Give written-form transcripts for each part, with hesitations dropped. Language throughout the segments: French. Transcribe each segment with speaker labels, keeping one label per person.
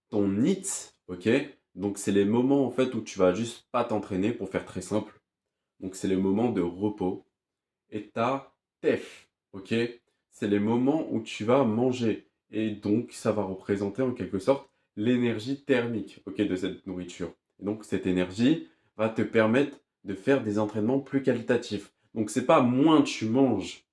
Speaker 1: ton NEAT, ok? Donc, c'est les moments en fait où tu vas juste pas t'entraîner pour faire très simple. Donc, c'est les moments de repos. Et ta TEF, ok? C'est les moments où tu vas manger. Et donc, ça va représenter en quelque sorte l'énergie thermique, ok, de cette nourriture. Et donc, cette énergie va te permettre de faire des entraînements plus qualitatifs. Donc, c'est pas moins tu manges.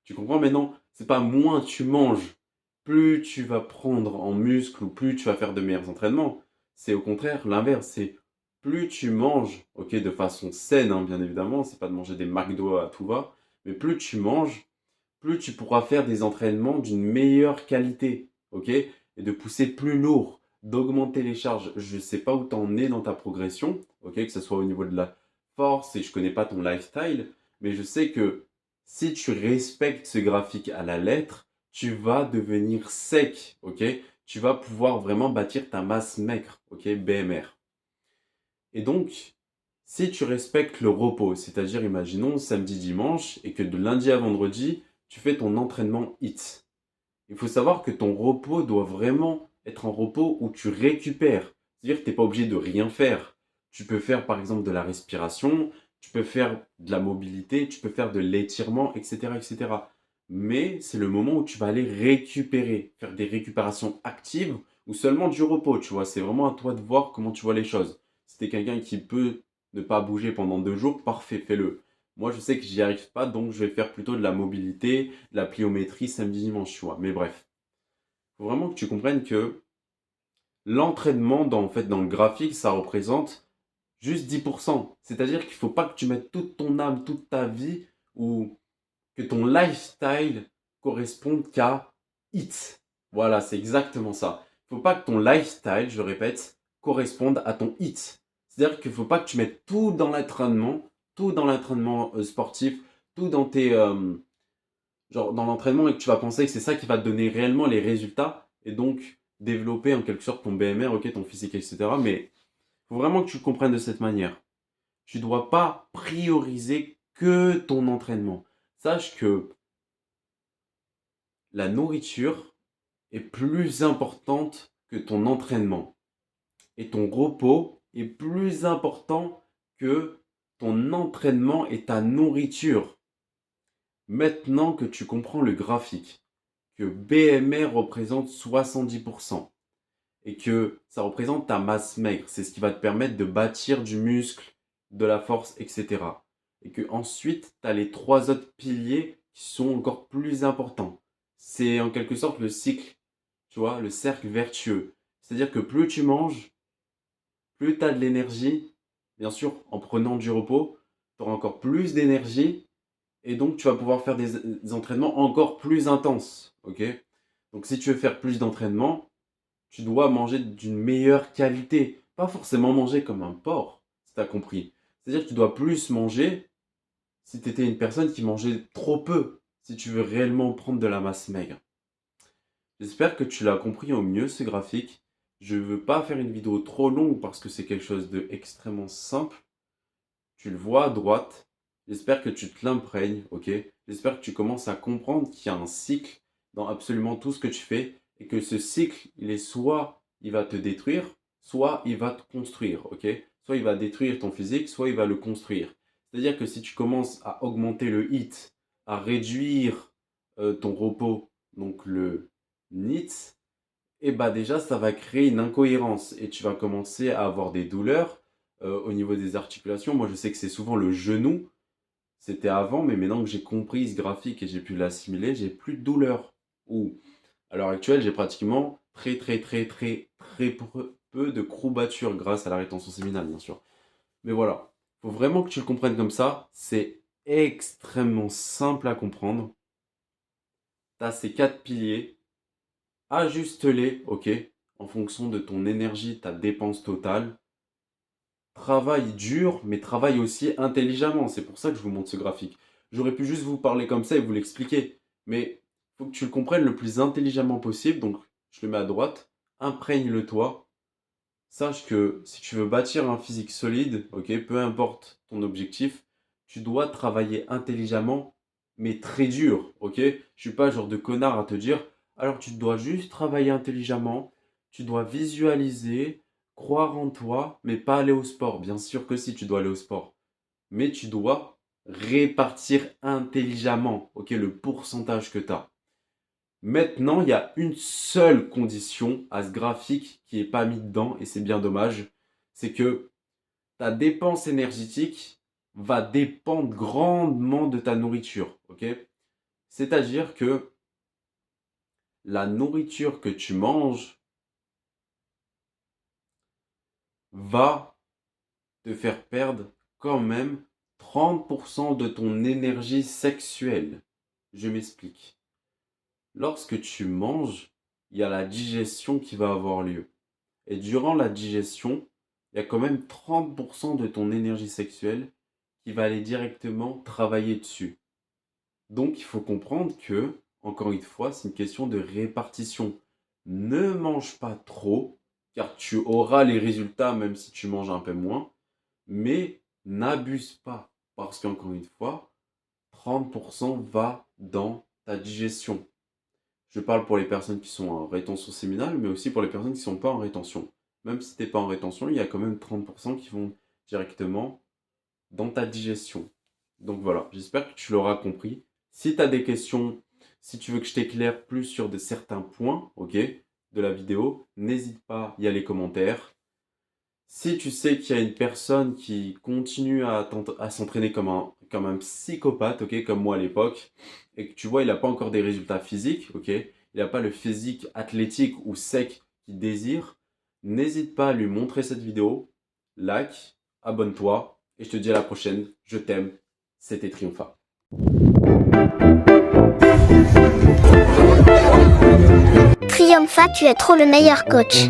Speaker 1: Tu comprends maintenant? C'est pas moins tu manges, plus tu vas prendre en muscle ou plus tu vas faire de meilleurs entraînements. C'est au contraire l'inverse. C'est plus tu manges, ok, de façon saine, hein, bien évidemment. C'est pas de manger des McDo à tout va, mais plus tu manges, plus tu pourras faire des entraînements d'une meilleure qualité, ok? Et de pousser plus lourd, d'augmenter les charges. Je ne sais pas où tu en es dans ta progression, ok? Que ce soit au niveau de la force, et je ne connais pas ton lifestyle, mais je sais que si tu respectes ce graphique à la lettre, tu vas devenir sec, ok? Tu vas pouvoir vraiment bâtir ta masse maigre, ok? BMR. Et donc, si tu respectes le repos, c'est-à-dire, imaginons samedi, dimanche, et que de lundi à vendredi, tu fais ton entraînement HIIT. Il faut savoir que ton repos doit vraiment être un repos où tu récupères. C'est-à-dire que tu n'es pas obligé de rien faire. Tu peux faire par exemple de la respiration, tu peux faire de la mobilité, tu peux faire de l'étirement, etc., etc. Mais c'est le moment où tu vas aller récupérer, faire des récupérations actives ou seulement du repos, tu vois. C'est vraiment à toi de voir comment tu vois les choses. Si tu es quelqu'un qui peut ne pas bouger pendant 2 jours, parfait, fais-le. Moi, je sais que j'y arrive pas, donc je vais faire plutôt de la mobilité, de la pliométrie samedi, dimanche, tu vois. Mais bref, faut vraiment que tu comprennes que l'entraînement, en fait, dans le graphique, ça représente juste 10%. C'est-à-dire qu'il ne faut pas que tu mettes toute ton âme, toute ta vie, ou que ton lifestyle corresponde qu'à it. Voilà, c'est exactement ça. Il ne faut pas que ton lifestyle, je le répète, corresponde à ton it. C'est-à-dire qu'il ne faut pas que tu mettes tout dans l'entraînement sportif, tout dans tes, genre dans l'entraînement et que tu vas penser que c'est ça qui va te donner réellement les résultats et donc développer en quelque sorte ton BMR, ok, ton physique, etc. Mais il faut vraiment que tu le comprennes de cette manière. Tu ne dois pas prioriser que ton entraînement. Sache que la nourriture est plus importante que ton entraînement. Et ton repos est plus important que ton entraînement et ta nourriture. Maintenant que tu comprends le graphique, que BMR représente 70% et que ça représente ta masse maigre, c'est ce qui va te permettre de bâtir du muscle, de la force, etc. Et que ensuite, tu as les trois autres piliers qui sont encore plus importants. C'est en quelque sorte le cycle, tu vois, le cercle vertueux. C'est-à-dire que plus tu manges, plus tu as de l'énergie, bien sûr, en prenant du repos, tu auras encore plus d'énergie et donc tu vas pouvoir faire des entraînements encore plus intenses. Ok? Donc si tu veux faire plus d'entraînement, tu dois manger d'une meilleure qualité. Pas forcément manger comme un porc, si tu as compris. C'est-à-dire que tu dois plus manger si tu étais une personne qui mangeait trop peu, si tu veux réellement prendre de la masse maigre. J'espère que tu l'as compris au mieux ce graphique. Je ne veux pas faire une vidéo trop longue parce que c'est quelque chose d'extrêmement simple. Tu le vois à droite. J'espère que tu te l'imprègnes, ok? J'espère que tu commences à comprendre qu'il y a un cycle dans absolument tout ce que tu fais et que ce cycle, il est soit il va te détruire, soit il va te construire, ok? Soit il va détruire ton physique, soit il va le construire. C'est-à-dire que si tu commences à augmenter le HIIT, à réduire ton repos, donc le NEAT, et bah déjà ça va créer une incohérence et tu vas commencer à avoir des douleurs au niveau des articulations. Moi je sais que c'est souvent le genou, c'était avant, mais maintenant que j'ai compris ce graphique et j'ai pu l'assimiler, j'ai plus de douleurs. Ou à l'heure actuelle, j'ai pratiquement très peu de courbatures grâce à la rétention séminale, bien sûr. Mais voilà, faut vraiment que tu le comprennes comme ça. C'est extrêmement simple à comprendre. Tu as ces quatre piliers. Ajuste-les, ok, en fonction de ton énergie, ta dépense totale. Travaille dur, mais travaille aussi intelligemment. C'est pour ça que je vous montre ce graphique. J'aurais pu juste vous parler comme ça et vous l'expliquer. Mais il faut que tu le comprennes le plus intelligemment possible. Donc, je le mets à droite. Imprègne-le toi. Sache que si tu veux bâtir un physique solide, ok, peu importe ton objectif, tu dois travailler intelligemment, mais très dur, ok? Je suis pas le genre de connard à te dire, alors tu dois juste travailler intelligemment, tu dois visualiser, croire en toi, mais pas aller au sport. Bien sûr que si, tu dois aller au sport. Mais tu dois répartir intelligemment, ok, le pourcentage que tu as. Maintenant, il y a une seule condition à ce graphique qui n'est pas mis dedans, et c'est bien dommage, c'est que ta dépense énergétique va dépendre grandement de ta nourriture, ok? C'est-à-dire que la nourriture que tu manges va te faire perdre quand même 30% de ton énergie sexuelle. Je m'explique. Lorsque tu manges, il y a la digestion qui va avoir lieu. Et durant la digestion, il y a quand même 30% de ton énergie sexuelle qui va aller directement travailler dessus. Donc il faut comprendre que, encore une fois, c'est une question de répartition. Ne mange pas trop, car tu auras les résultats même si tu manges un peu moins, mais n'abuse pas, parce qu'encore une fois, 30% va dans ta digestion. Je parle pour les personnes qui sont en rétention séminale, mais aussi pour les personnes qui ne sont pas en rétention. Même si tu n'es pas en rétention, il y a quand même 30% qui vont directement dans ta digestion. Donc voilà, j'espère que tu l'auras compris. Si tu as des questions, si tu veux que je t'éclaire plus sur certains points, ok, de la vidéo, n'hésite pas, il y a les commentaires. Si tu sais qu'il y a une personne qui continue à s'entraîner comme un psychopathe, ok, comme moi à l'époque, et que tu vois, il n'a pas encore des résultats physiques, ok, il n'a pas le physique athlétique ou sec qu'il désire, n'hésite pas à lui montrer cette vidéo, like, abonne-toi, et je te dis à la prochaine. Je t'aime, c'était Triompha.
Speaker 2: Triompha, tu es trop le meilleur coach.